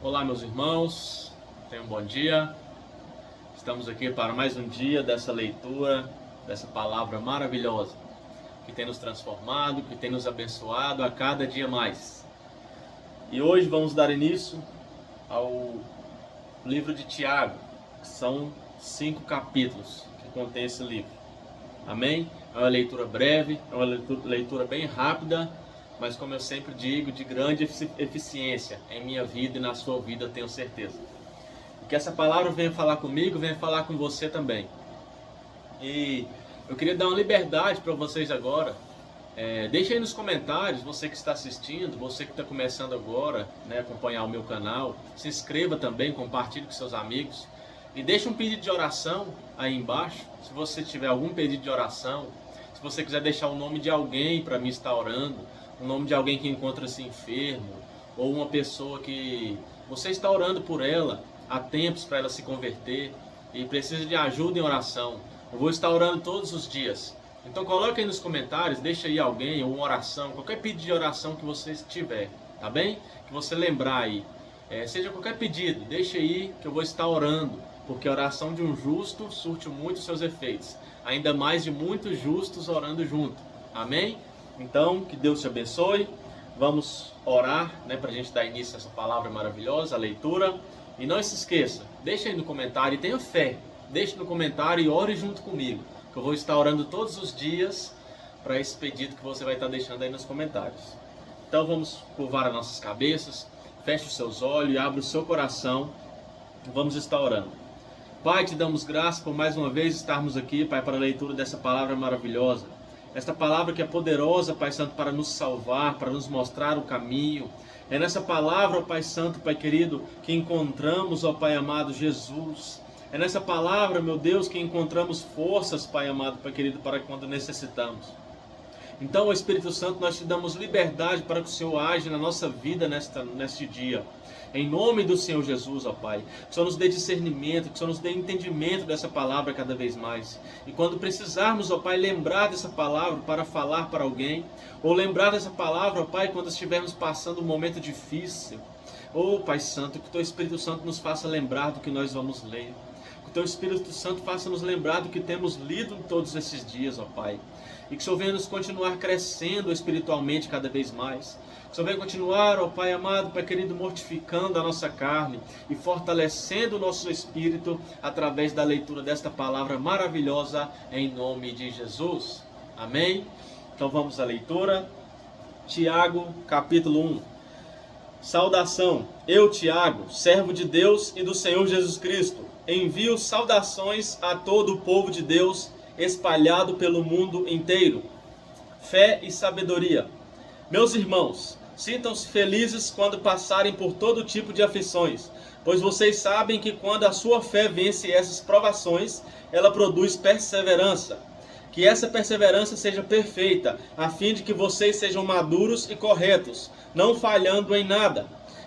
Olá, meus irmãos, tenham um bom dia. Estamos aqui para mais um dia dessa leitura, dessa palavra maravilhosa que tem nos transformado, que tem nos abençoado a cada dia mais. E hoje vamos dar início ao livro de Tiago, que são 5 capítulos que contém esse livro. Amém? É uma leitura breve, é uma leitura bem rápida, mas como eu sempre digo, de grande eficiência em minha vida e na sua vida, tenho certeza. E que essa palavra venha falar comigo, venha falar com você também. E eu queria dar uma liberdade para vocês agora. Deixe aí nos comentários, você que está assistindo, você que está começando agora, né, acompanhar o meu canal. Se inscreva também, compartilhe com seus amigos. E deixe um pedido de oração aí embaixo. Se você tiver algum pedido de oração, se você quiser deixar o nome de alguém para mim estar orando, o nome de alguém que encontra-se enfermo, ou uma pessoa que você está orando por ela há tempos para ela se converter e precisa de ajuda em oração. Eu vou estar orando todos os dias. Então coloque aí nos comentários, deixa aí alguém, ou uma oração, qualquer pedido de oração que você tiver, tá bem? Que você lembrar aí. Seja qualquer pedido, deixa aí que eu vou estar orando, porque a oração de um justo surte muito seus efeitos. Ainda mais de muitos justos orando junto. Amém? Então, que Deus te abençoe. Vamos orar, né, para a gente dar início a essa palavra maravilhosa, a leitura. E não se esqueça, deixa aí no comentário e tenha fé. Deixe no comentário e ore junto comigo, que eu vou estar orando todos os dias para esse pedido que você vai estar deixando aí nos comentários. Então vamos curvar as nossas cabeças, feche os seus olhos e abra o seu coração. Vamos estar orando. Pai, te damos graças por mais uma vez estarmos aqui, Pai, para a leitura dessa palavra maravilhosa. Esta palavra que é poderosa, Pai Santo, para nos salvar, para nos mostrar o caminho. É nessa palavra, ó Pai Santo, Pai querido, que encontramos, ó Pai amado, Jesus. É nessa palavra, meu Deus, que encontramos forças, Pai amado, Pai querido, para quando necessitamos. Então, ó Espírito Santo, nós te damos liberdade para que o Senhor age na nossa vida neste dia. Em nome do Senhor Jesus, ó Pai. Que o Senhor nos dê discernimento, que o Senhor nos dê entendimento dessa palavra cada vez mais. E quando precisarmos, ó Pai, lembrar dessa palavra para falar para alguém, ou lembrar dessa palavra, ó Pai, quando estivermos passando um momento difícil. Ó Pai Santo, que o Teu Espírito Santo nos faça lembrar do que nós vamos ler. Que o Teu Espírito Santo faça nos lembrar do que temos lido em todos esses dias, ó Pai. E que o Senhor venha nos continuar crescendo espiritualmente cada vez mais. Que o Senhor venha continuar, ó Pai amado, Pai querido, mortificando a nossa carne e fortalecendo o nosso espírito através da leitura desta palavra maravilhosa em nome de Jesus. Amém? Então vamos à leitura. Tiago, capítulo 1. Saudação. Eu, Tiago, servo de Deus e do Senhor Jesus Cristo, envio saudações a todo o povo de Deus espalhado pelo mundo inteiro. Fé e sabedoria. Meus irmãos, sintam-se felizes quando passarem por todo tipo de aflições, pois vocês sabem que quando a sua fé vence essas provações, ela produz perseverança. Que essa perseverança seja perfeita, a fim de que vocês sejam maduros e corretos, não falhando em nada.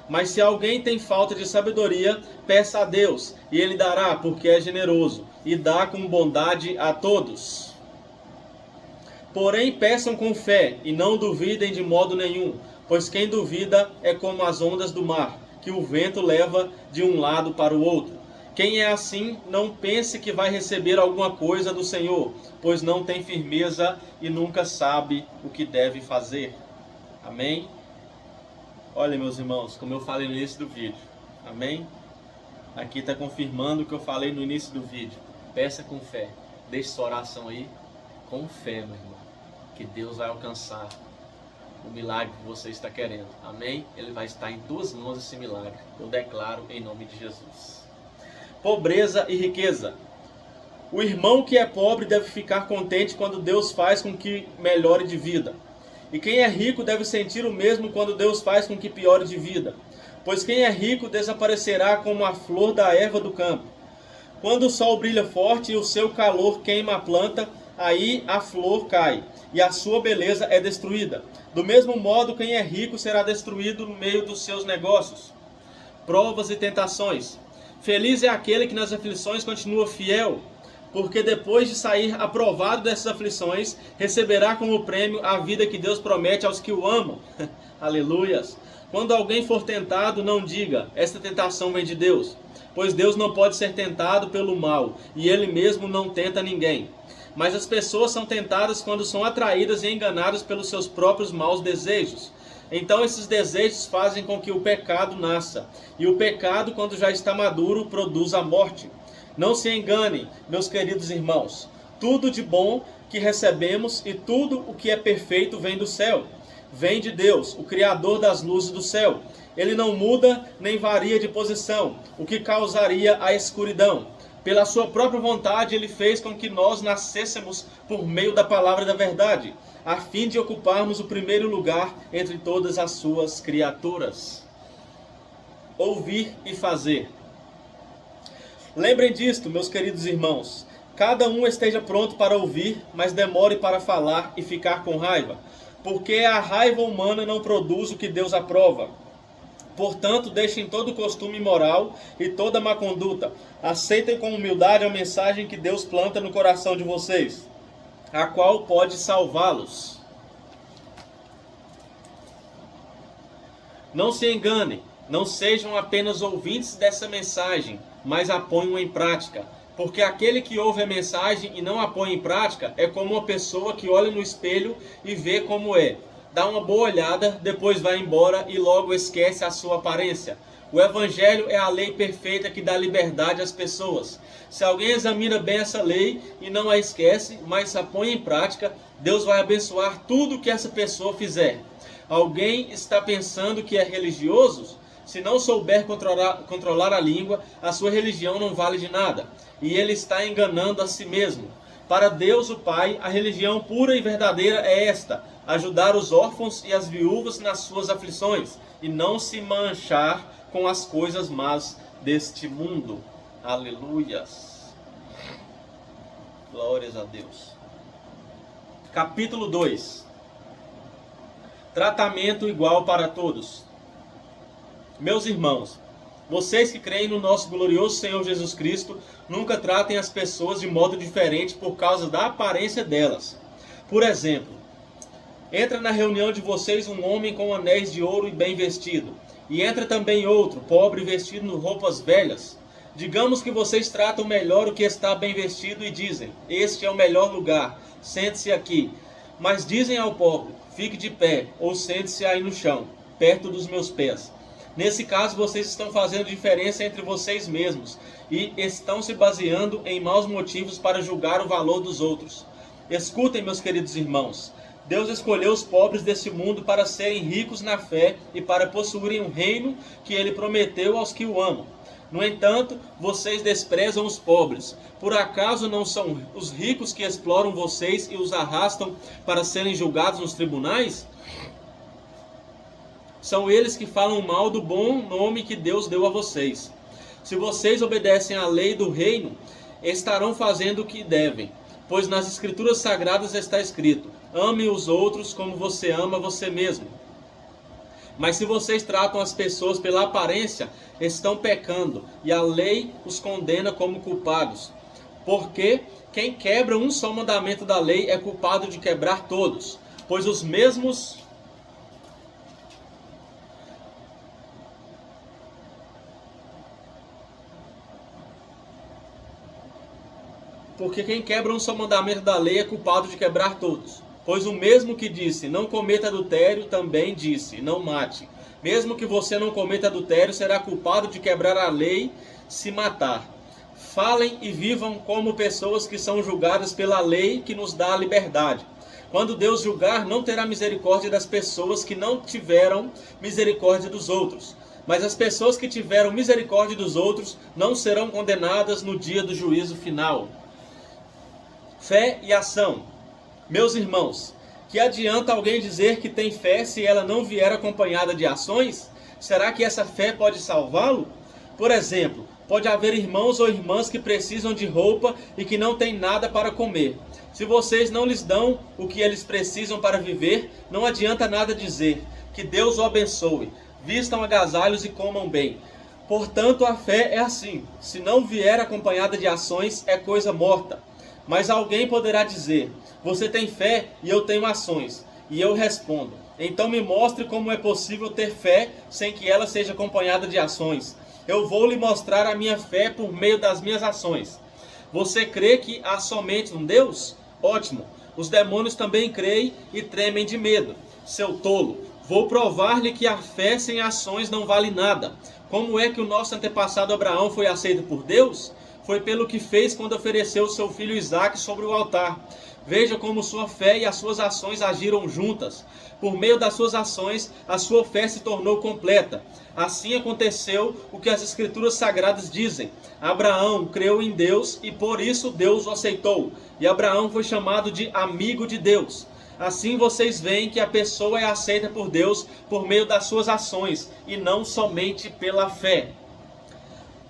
Mas se alguém tem falta de sabedoria, peça a Deus, e Ele dará, porque é generoso, e dá com bondade a todos. Porém, peçam com fé, e não duvidem de modo nenhum, pois quem duvida é como as ondas do mar, que o vento leva de um lado para o outro. Quem é assim, não pense que vai receber alguma coisa do Senhor, pois não tem firmeza e nunca sabe o que deve fazer. Amém? Olha, meus irmãos, como eu falei no início do vídeo, amém? Aqui está confirmando o que eu falei no início do vídeo. Peça com fé, deixe sua oração aí, com fé, meu irmão, que Deus vai alcançar o milagre que você está querendo, amém? Ele vai estar em tuas mãos esse milagre, eu declaro em nome de Jesus. Pobreza e riqueza. O irmão que é pobre deve ficar contente quando Deus faz com que melhore de vida. E quem é rico deve sentir o mesmo quando Deus faz com que piore de vida. Pois quem é rico desaparecerá como a flor da erva do campo. Quando o sol brilha forte e o seu calor queima a planta, aí a flor cai, e a sua beleza é destruída. Do mesmo modo, quem é rico será destruído no meio dos seus negócios. Provas e tentações. Feliz é aquele que nas aflições continua fiel, porque depois de sair aprovado dessas aflições, receberá como prêmio a vida que Deus promete aos que o amam. Aleluias! Quando alguém for tentado, não diga, esta tentação vem de Deus, pois Deus não pode ser tentado pelo mal, e Ele mesmo não tenta ninguém. Mas as pessoas são tentadas quando são atraídas e enganadas pelos seus próprios maus desejos. Então esses desejos fazem com que o pecado nasça, e o pecado, quando já está maduro, produz a morte. Não se enganem, meus queridos irmãos, tudo de bom que recebemos e tudo o que é perfeito vem do céu. Vem de Deus, o Criador das luzes do céu. Ele não muda nem varia de posição, o que causaria a escuridão. Pela sua própria vontade, Ele fez com que nós nascêssemos por meio da palavra da verdade, a fim de ocuparmos o primeiro lugar entre todas as suas criaturas. Ouvir e fazer. Lembrem disto, meus queridos irmãos. Cada um esteja pronto para ouvir, mas demore para falar e ficar com raiva, porque a raiva humana não produz o que Deus aprova. Portanto, deixem todo costume imoral e toda má conduta. Aceitem com humildade a mensagem que Deus planta no coração de vocês, a qual pode salvá-los. Não se enganem, não sejam apenas ouvintes dessa mensagem, mas a ponham em prática. Porque aquele que ouve a mensagem e não a põe em prática é como uma pessoa que olha no espelho e vê como é. Dá uma boa olhada, depois vai embora e logo esquece a sua aparência. O Evangelho é a lei perfeita que dá liberdade às pessoas. Se alguém examina bem essa lei e não a esquece, mas a põe em prática, Deus vai abençoar tudo que essa pessoa fizer. Alguém está pensando que é religioso? Se não souber controlar a língua, a sua religião não vale de nada. E ele está enganando a si mesmo. Para Deus o Pai, a religião pura e verdadeira é esta: ajudar os órfãos e as viúvas nas suas aflições, e não se manchar com as coisas más deste mundo. Aleluias. Glórias a Deus. Capítulo 2. Tratamento igual para todos. Meus irmãos, vocês que creem no nosso glorioso Senhor Jesus Cristo, nunca tratem as pessoas de modo diferente por causa da aparência delas. Por exemplo, entra na reunião de vocês um homem com anéis de ouro e bem vestido, e entra também outro, pobre, vestido em roupas velhas. Digamos que vocês tratam melhor o que está bem vestido e dizem: este é o melhor lugar, sente-se aqui. Mas dizem ao pobre: fique de pé, ou sente-se aí no chão, perto dos meus pés. Nesse caso, vocês estão fazendo diferença entre vocês mesmos e estão se baseando em maus motivos para julgar o valor dos outros. Escutem, meus queridos irmãos. Deus escolheu os pobres desse mundo para serem ricos na fé e para possuírem um reino que Ele prometeu aos que o amam. No entanto, vocês desprezam os pobres. Por acaso não são os ricos que exploram vocês e os arrastam para serem julgados nos tribunais? São eles que falam mal do bom nome que Deus deu a vocês. Se vocês obedecem à lei do reino, estarão fazendo o que devem. Pois nas Escrituras Sagradas está escrito: ame os outros como você ama você mesmo. Mas se vocês tratam as pessoas pela aparência, estão pecando, e a lei os condena como culpados. Porque quem quebra um só mandamento da lei é culpado de quebrar todos. Pois os mesmos... Porque quem quebra um só mandamento da lei é culpado de quebrar todos. Pois o mesmo que disse: não cometa adultério, também disse: não mate. Mesmo que você não cometa adultério, será culpado de quebrar a lei se matar. Falem e vivam como pessoas que são julgadas pela lei que nos dá a liberdade. Quando Deus julgar, não terá misericórdia das pessoas que não tiveram misericórdia dos outros. Mas as pessoas que tiveram misericórdia dos outros não serão condenadas no dia do juízo final. Fé e ação. Meus irmãos, que adianta alguém dizer que tem fé se ela não vier acompanhada de ações? Será que essa fé pode salvá-lo? Por exemplo, pode haver irmãos ou irmãs que precisam de roupa e que não têm nada para comer. Se vocês não lhes dão o que eles precisam para viver, não adianta nada dizer: que Deus o abençoe, vistam agasalhos e comam bem. Portanto, a fé é assim: se não vier acompanhada de ações, é coisa morta. Mas alguém poderá dizer: você tem fé e eu tenho ações. E eu respondo: Então me mostre como é possível ter fé sem que ela seja acompanhada de ações. Eu vou lhe mostrar a minha fé por meio das minhas ações. Você crê que há somente um Deus? Ótimo. Os demônios também creem e tremem de medo. Seu tolo, vou provar-lhe que a fé sem ações não vale nada. Como é que o nosso antepassado Abraão foi aceito por Deus? Foi pelo que fez quando ofereceu seu filho Isaque sobre o altar. Veja como sua fé e as suas ações agiram juntas. Por meio das suas ações, a sua fé se tornou completa. Assim aconteceu o que as Escrituras Sagradas dizem. Abraão creu em Deus e por isso Deus o aceitou. E Abraão foi chamado de amigo de Deus. Assim vocês veem que a pessoa é aceita por Deus por meio das suas ações e não somente pela fé.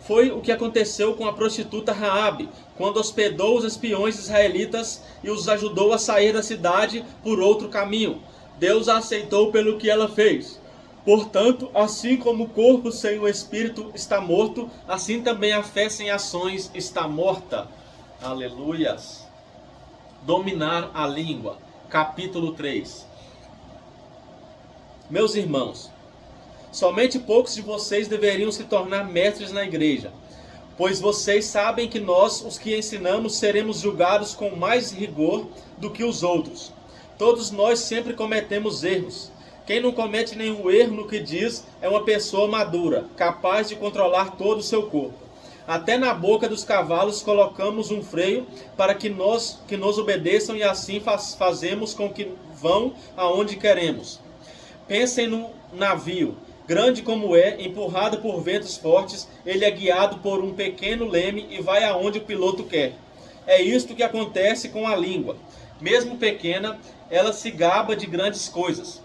Foi o que aconteceu com a prostituta Raabe, quando hospedou os espiões israelitas e os ajudou a sair da cidade por outro caminho. Deus a aceitou pelo que ela fez. Portanto, assim como o corpo sem o espírito está morto, assim também a fé sem ações está morta. Aleluias. Dominar a língua. Capítulo 3. Meus irmãos, somente poucos de vocês deveriam se tornar mestres na igreja, pois vocês sabem que nós, os que ensinamos, seremos julgados com mais rigor do que os outros. Todos nós sempre cometemos erros. Quem não comete nenhum erro no que diz é uma pessoa madura, capaz de controlar todo o seu corpo. Até na boca dos cavalos colocamos um freio para que nos obedeçam e assim fazemos com que vão aonde queremos. Pensem no navio. Grande como é, empurrado por ventos fortes, ele é guiado por um pequeno leme e vai aonde o piloto quer. É isto que acontece com a língua. Mesmo pequena, ela se gaba de grandes coisas.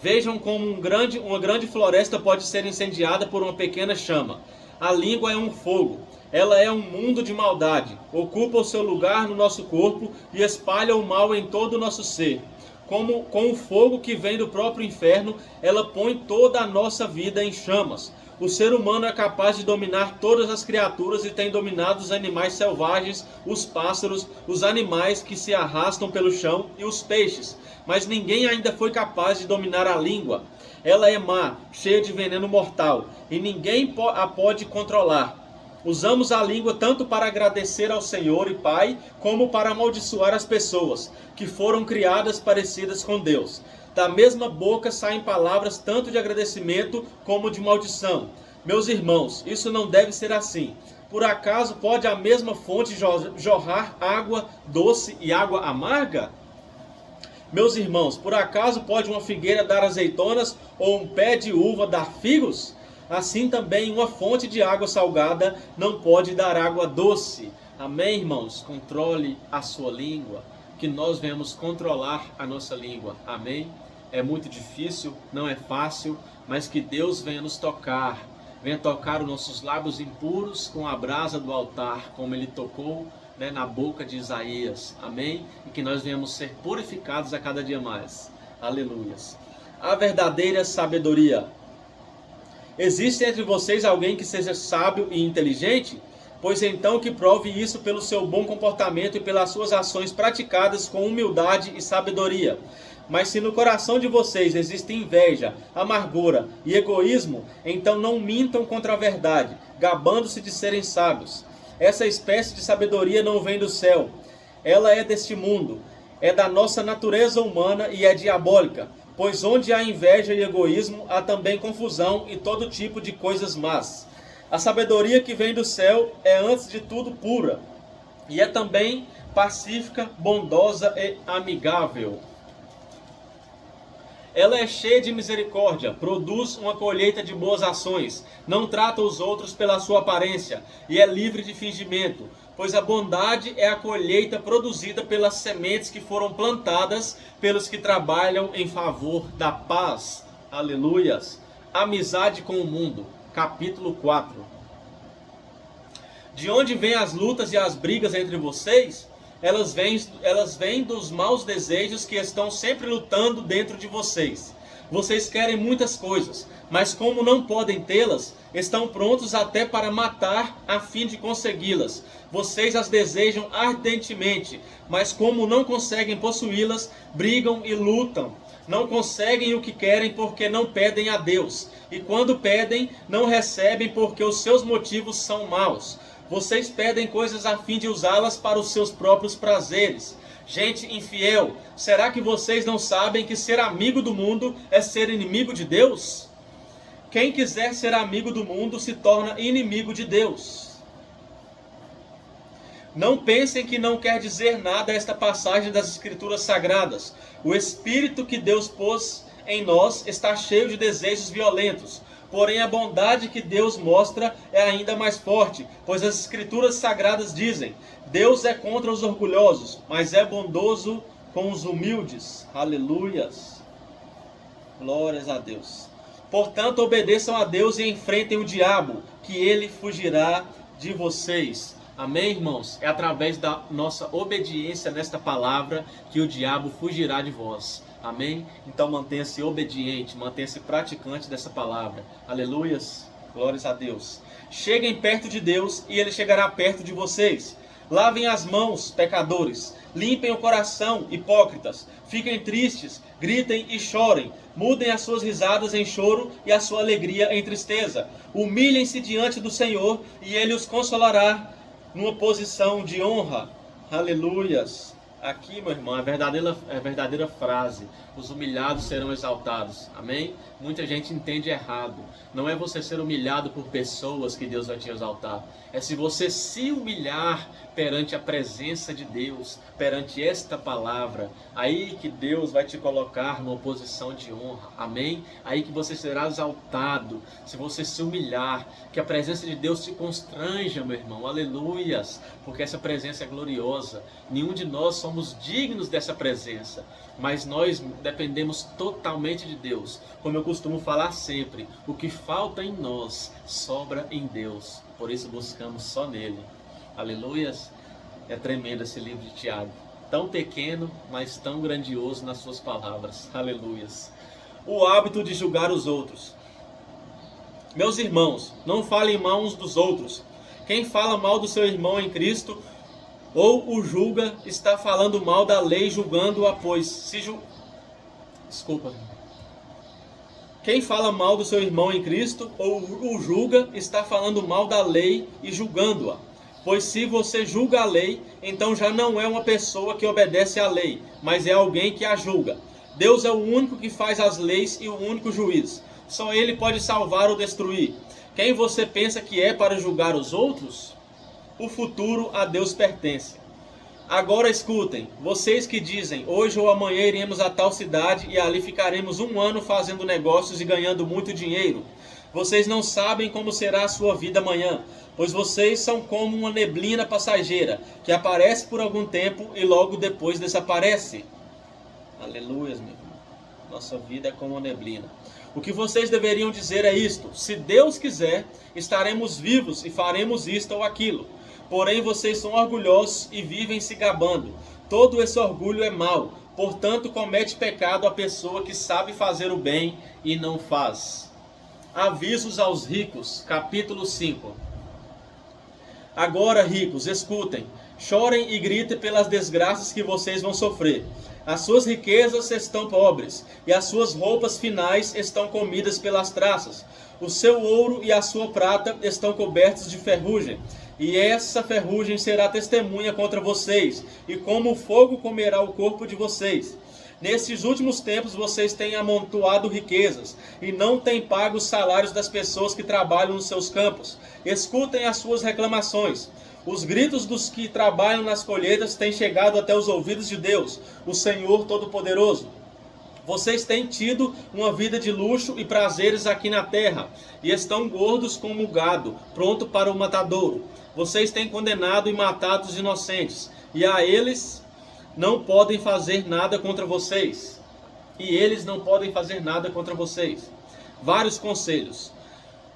Vejam como uma grande floresta pode ser incendiada por uma pequena chama. A língua é um fogo. Ela é um mundo de maldade. Ocupa o seu lugar no nosso corpo e espalha o mal em todo o nosso ser. Com o fogo que vem do próprio inferno, ela põe toda a nossa vida em chamas. O ser humano é capaz de dominar todas as criaturas e tem dominado os animais selvagens, os pássaros, os animais que se arrastam pelo chão e os peixes. Mas ninguém ainda foi capaz de dominar a língua. Ela é má, cheia de veneno mortal, e ninguém a pode controlar. Usamos a língua tanto para agradecer ao Senhor e Pai, como para amaldiçoar as pessoas, que foram criadas parecidas com Deus. Da mesma boca saem palavras tanto de agradecimento como de maldição. Meus irmãos, isso não deve ser assim. Por acaso pode a mesma fonte jorrar água doce e água amarga? Meus irmãos, por acaso pode uma figueira dar azeitonas ou um pé de uva dar figos? Assim também uma fonte de água salgada não pode dar água doce. Amém, irmãos? Controle a sua língua, que nós venhamos controlar a nossa língua. Amém? É muito difícil, não é fácil, mas que Deus venha nos tocar. Venha tocar os nossos lábios impuros com a brasa do altar, como Ele tocou, na boca de Isaías. Amém? E que nós venhamos ser purificados a cada dia mais. Aleluias. A verdadeira sabedoria. Existe entre vocês alguém que seja sábio e inteligente? Pois então que prove isso pelo seu bom comportamento e pelas suas ações praticadas com humildade e sabedoria. Mas se no coração de vocês existe inveja, amargura e egoísmo, então não mintam contra a verdade, gabando-se de serem sábios. Essa espécie de sabedoria não vem do céu. Ela é deste mundo, é da nossa natureza humana e é diabólica. Pois onde há inveja e egoísmo, há também confusão e todo tipo de coisas más. A sabedoria que vem do céu é antes de tudo pura, e é também pacífica, bondosa e amigável. Ela é cheia de misericórdia, produz uma colheita de boas ações, não trata os outros pela sua aparência, e é livre de fingimento. Pois a bondade é a colheita produzida pelas sementes que foram plantadas pelos que trabalham em favor da paz. Aleluias. Amizade com o mundo. Capítulo 4. De onde vêm as lutas e as brigas entre vocês? Elas vêm dos maus desejos que estão sempre lutando dentro de vocês. Vocês querem muitas coisas, mas como não podem tê-las, estão prontos até para matar a fim de consegui-las. Vocês as desejam ardentemente, mas como não conseguem possuí-las, brigam e lutam. Não conseguem o que querem porque não pedem a Deus. E quando pedem, não recebem porque os seus motivos são maus. Vocês pedem coisas a fim de usá-las para os seus próprios prazeres. Gente infiel, será que vocês não sabem que ser amigo do mundo é ser inimigo de Deus? Quem quiser ser amigo do mundo se torna inimigo de Deus. Não pensem que não quer dizer nada esta passagem das Escrituras Sagradas. O Espírito que Deus pôs em nós está cheio de desejos violentos. Porém, a bondade que Deus mostra é ainda mais forte, pois as Escrituras Sagradas dizem: Deus é contra os orgulhosos, mas é bondoso com os humildes. Aleluias. Glórias a Deus. Portanto, obedeçam a Deus e enfrentem o diabo, que ele fugirá de vocês. Amém, irmãos? É através da nossa obediência nesta palavra que o diabo fugirá de vós. Amém? Então mantenha-se obediente, mantenha-se praticante dessa palavra. Aleluias. Glórias a Deus. Cheguem perto de Deus e ele chegará perto de vocês. Lavem as mãos, pecadores. Limpem o coração, hipócritas. Fiquem tristes, gritem e chorem. Mudem as suas risadas em choro e a sua alegria em tristeza. Humilhem-se diante do Senhor e ele os consolará numa posição de honra. Aleluias. Aqui, meu irmão, é a verdadeira frase: os humilhados serão exaltados. Amém? Muita gente entende errado. Não é você ser humilhado por pessoas que Deus vai te exaltar. É se você se humilhar perante a presença de Deus, perante esta palavra, aí que Deus vai te colocar numa posição de honra. Amém? Aí que você será exaltado. Se você se humilhar, que a presença de Deus te constranja, meu irmão. Aleluias. Porque essa presença é gloriosa. Nenhum de nós somos dignos dessa presença, mas nós dependemos totalmente de Deus. Como eu costumo falar sempre, o que falta em nós sobra em Deus. Por isso buscamos só nele. Aleluias. É tremendo esse livro de Tiago. Tão pequeno, mas tão grandioso nas suas palavras. Aleluias. O hábito de julgar os outros. Meus irmãos, não falem mal uns dos outros. Quem fala mal do seu irmão em Cristo ou o julga, está falando mal da lei, julgando-a, pois Quem fala mal do seu irmão em Cristo ou o julga, está falando mal da lei e julgando-a. Pois se você julga a lei, então já não é uma pessoa que obedece à lei, mas é alguém que a julga. Deus é o único que faz as leis e o único juiz. Só ele pode salvar ou destruir. Quem você pensa que é para julgar os outros? O futuro a Deus pertence. Agora escutem, vocês que dizem: hoje ou amanhã iremos a tal cidade e ali ficaremos 1 ano fazendo negócios e ganhando muito dinheiro. Vocês não sabem como será a sua vida amanhã, pois vocês são como uma neblina passageira, que aparece por algum tempo e logo depois desaparece. Aleluia, meu irmão. Nossa vida é como uma neblina. O que vocês deveriam dizer é isto: se Deus quiser, estaremos vivos e faremos isto ou aquilo. Porém, vocês são orgulhosos e vivem se gabando. Todo esse orgulho é mau. Portanto, comete pecado a pessoa que sabe fazer o bem e não faz. Avisos aos ricos, capítulo 5. Agora, ricos, escutem. Chorem e gritem pelas desgraças que vocês vão sofrer. As suas riquezas estão pobres, e as suas roupas finais estão comidas pelas traças. O seu ouro e a sua prata estão cobertos de ferrugem. E essa ferrugem será testemunha contra vocês, e como o fogo comerá o corpo de vocês. Nesses últimos tempos vocês têm amontoado riquezas, e não têm pago os salários das pessoas que trabalham nos seus campos. Escutem as suas reclamações. Os gritos dos que trabalham nas colheitas têm chegado até os ouvidos de Deus, o Senhor Todo-Poderoso. Vocês têm tido uma vida de luxo e prazeres aqui na terra, e estão gordos como o gado, pronto para o matadouro. Vocês têm condenado e matado os inocentes, e a eles não podem fazer nada contra vocês. Vários conselhos.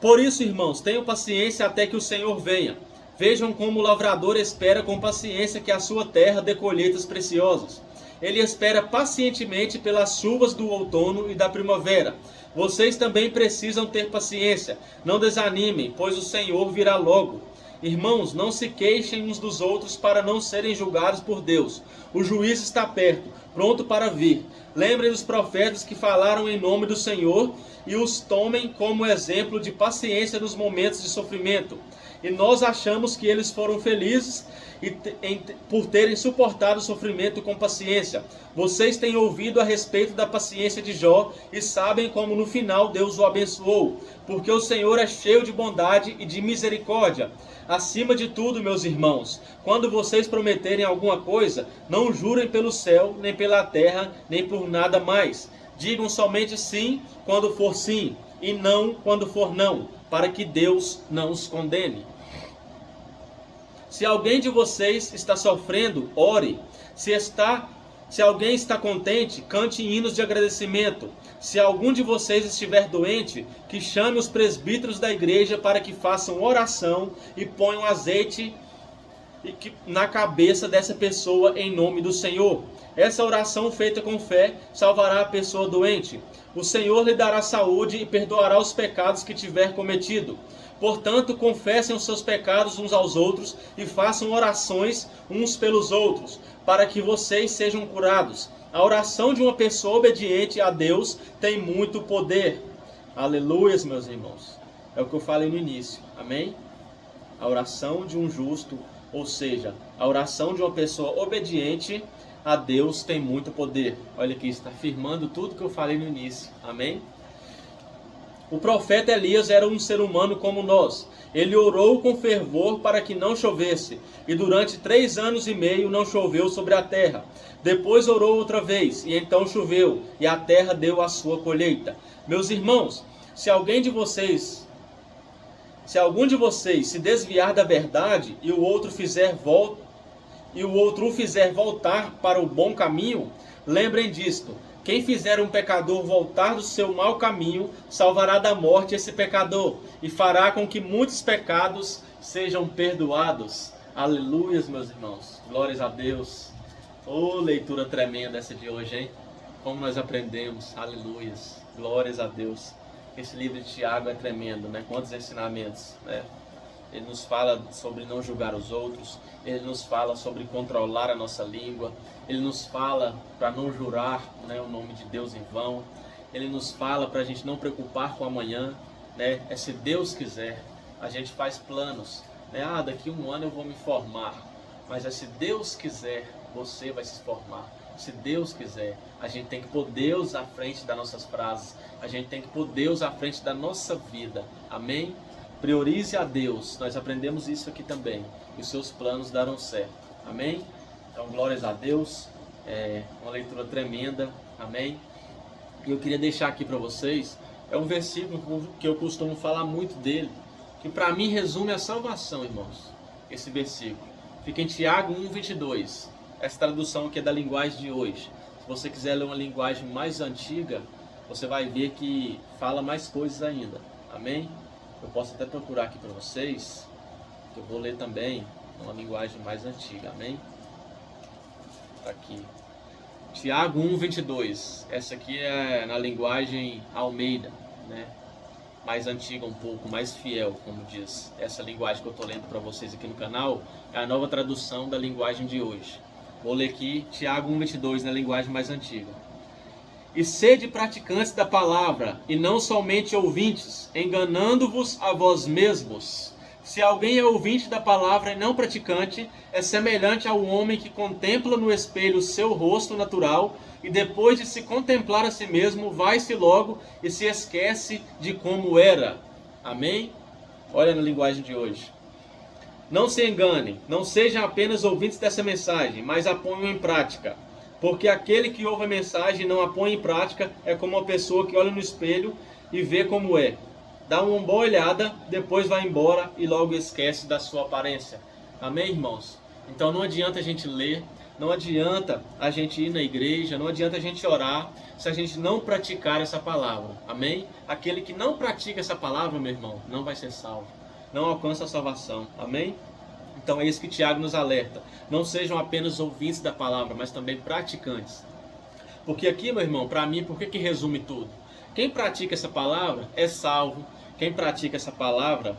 Por isso, irmãos, tenham paciência até que o Senhor venha. Vejam como o lavrador espera com paciência que a sua terra dê colheitas preciosas. Ele espera pacientemente pelas chuvas do outono e da primavera. Vocês também precisam ter paciência. Não desanimem, pois o Senhor virá logo. Irmãos, não se queixem uns dos outros para não serem julgados por Deus. O juiz está perto, pronto para vir. Lembrem dos profetas que falaram em nome do Senhor e os tomem como exemplo de paciência nos momentos de sofrimento. E nós achamos que eles foram felizes por terem suportado o sofrimento com paciência. Vocês têm ouvido a respeito da paciência de Jó e sabem como no final Deus o abençoou, porque o Senhor é cheio de bondade e de misericórdia. Acima de tudo, meus irmãos, quando vocês prometerem alguma coisa, não jurem pelo céu, nem pela terra, nem por nada mais. Digam somente sim quando for sim, e não quando for não, para que Deus não os condene. Se alguém de vocês está sofrendo, ore. Se alguém está contente, cante hinos de agradecimento. Se algum de vocês estiver doente, que chame os presbíteros da igreja para que façam oração e ponham azeite na cabeça dessa pessoa em nome do Senhor. Essa oração feita com fé salvará a pessoa doente. O Senhor lhe dará saúde e perdoará os pecados que tiver cometido. Portanto, confessem os seus pecados uns aos outros e façam orações uns pelos outros, para que vocês sejam curados. A oração de uma pessoa obediente a Deus tem muito poder. Aleluia, meus irmãos. É o que eu falei no início. Amém? A oração de um justo, ou seja, a oração de uma pessoa obediente a Deus tem muito poder. Olha aqui, está afirmando tudo que eu falei no início. Amém? O profeta Elias era um ser humano como nós. Ele orou com fervor para que não chovesse, e durante 3 anos e meio não choveu sobre a terra. Depois orou outra vez, e então choveu, e a terra deu a sua colheita. Meus irmãos, se algum de vocês se desviar da verdade e o outro o fizer voltar para o bom caminho, lembrem disto. Quem fizer um pecador voltar do seu mau caminho, salvará da morte esse pecador, e fará com que muitos pecados sejam perdoados. Aleluia, meus irmãos. Glórias a Deus. Oh, leitura tremenda essa de hoje, hein? Como nós aprendemos. Aleluia. Glórias a Deus. Esse livro de Tiago é tremendo, né? Quantos ensinamentos, né? Ele nos fala sobre não julgar os outros. Ele nos fala sobre controlar a nossa língua. Ele nos fala para não jurar, né, o nome de Deus em vão. Ele nos fala para a gente não preocupar com amanhã, né? É se Deus quiser. A gente faz planos, né? Ah, daqui 1 ano eu vou me formar. Mas é se Deus quiser, você vai se formar. Se Deus quiser, a gente tem que pôr Deus à frente das nossas frases. A gente tem que pôr Deus à frente da nossa vida. Amém? Priorize a Deus. Nós aprendemos isso aqui também. E os seus planos darão certo. Amém? Então, glórias a Deus. É uma leitura tremenda. Amém? E eu queria deixar aqui para vocês. É um versículo que eu costumo falar muito dele. Que para mim resume a salvação, irmãos. Esse versículo. Fica em Tiago 1:22. Essa tradução aqui é da linguagem de hoje. Se você quiser ler uma linguagem mais antiga, você vai ver que fala mais coisas ainda. Amém? Eu posso até procurar aqui para vocês, que eu vou ler também uma linguagem mais antiga, amém? Tá aqui. Tiago 1:22. Essa aqui é na linguagem Almeida, né? Mais antiga um pouco, mais fiel, como diz. Essa linguagem que eu estou lendo para vocês aqui no canal é a nova tradução da linguagem de hoje. Vou ler aqui Tiago 1:22 na linguagem mais antiga. E sede praticantes da palavra, e não somente ouvintes, enganando-vos a vós mesmos. Se alguém é ouvinte da palavra e não praticante, é semelhante ao homem que contempla no espelho o seu rosto natural, e depois de se contemplar a si mesmo, vai-se logo e se esquece de como era. Amém? Olha na linguagem de hoje. Não se enganem, não sejam apenas ouvintes dessa mensagem, mas a ponham em prática. Porque aquele que ouve a mensagem e não a põe em prática é como uma pessoa que olha no espelho e vê como é. Dá uma boa olhada, depois vai embora e logo esquece da sua aparência. Amém, irmãos? Então não adianta a gente ler, não adianta a gente ir na igreja, não adianta a gente orar se a gente não praticar essa palavra. Amém? Aquele que não pratica essa palavra, meu irmão, não vai ser salvo. Não alcança a salvação. Amém? Então é isso que Tiago nos alerta. Não sejam apenas ouvintes da palavra, mas também praticantes. Porque aqui, meu irmão, para mim, por que resume tudo? Quem pratica essa palavra é salvo. Quem pratica essa palavra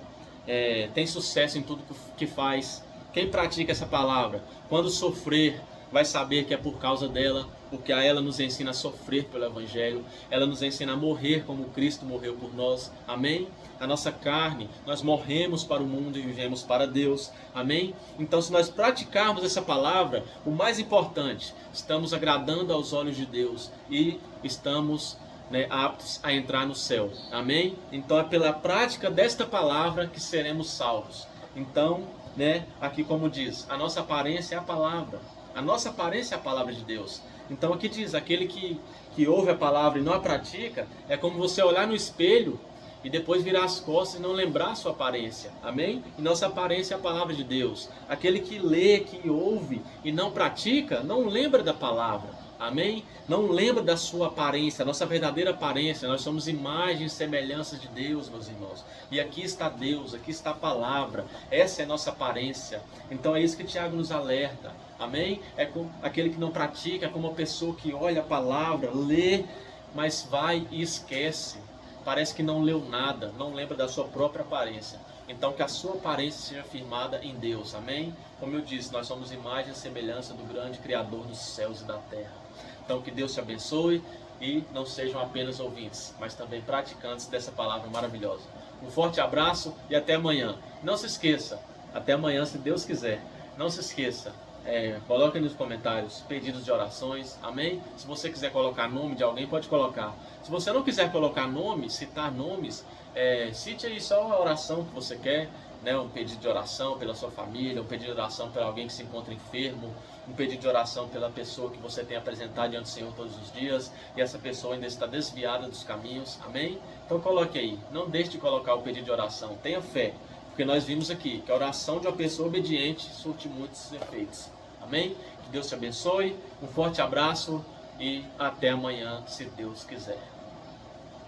tem sucesso em tudo que faz. Quem pratica essa palavra, quando sofrer, vai saber que é por causa dela, porque a ela nos ensina a sofrer pelo Evangelho, ela nos ensina a morrer como Cristo morreu por nós, amém? A nossa carne, nós morremos para o mundo e vivemos para Deus, amém? Então, se nós praticarmos essa palavra, o mais importante, estamos agradando aos olhos de Deus e estamos aptos a entrar no céu, amém? Então, é pela prática desta palavra que seremos salvos. Então, aqui como diz, a nossa aparência é a palavra. A nossa aparência é a palavra de Deus. Então aqui diz, aquele que ouve a palavra e não a pratica, é como você olhar no espelho e depois virar as costas e não lembrar a sua aparência. Amém? E nossa aparência é a palavra de Deus. Aquele que lê, que ouve e não pratica, não lembra da palavra. Amém? Não lembra da sua aparência, a nossa verdadeira aparência. Nós somos imagens e semelhanças de Deus, meus irmãos. E aqui está Deus, aqui está a palavra. Essa é a nossa aparência. Então é isso que Tiago nos alerta. Amém? É como aquele que não pratica, é como uma pessoa que olha a palavra, lê, mas vai e esquece. Parece que não leu nada, não lembra da sua própria aparência. Então que a sua aparência seja firmada em Deus. Amém? Como eu disse, nós somos imagem e semelhança do grande Criador dos céus e da terra. Então que Deus te abençoe e não sejam apenas ouvintes, mas também praticantes dessa palavra maravilhosa. Um forte abraço e até amanhã. Não se esqueça, até amanhã se Deus quiser. Não se esqueça, coloque nos comentários pedidos de orações, amém? Se você quiser colocar nome de alguém, pode colocar. Se você não quiser colocar nome, citar nomes, cite aí só a oração que você quer, um pedido de oração pela sua família, um pedido de oração para alguém que se encontra enfermo, um pedido de oração pela pessoa que você tem apresentado diante do Senhor todos os dias e essa pessoa ainda está desviada dos caminhos, amém? Então coloque aí, não deixe de colocar o pedido de oração, tenha fé, porque nós vimos aqui que a oração de uma pessoa obediente surte muitos efeitos, amém? Que Deus te abençoe, um forte abraço e até amanhã, se Deus quiser.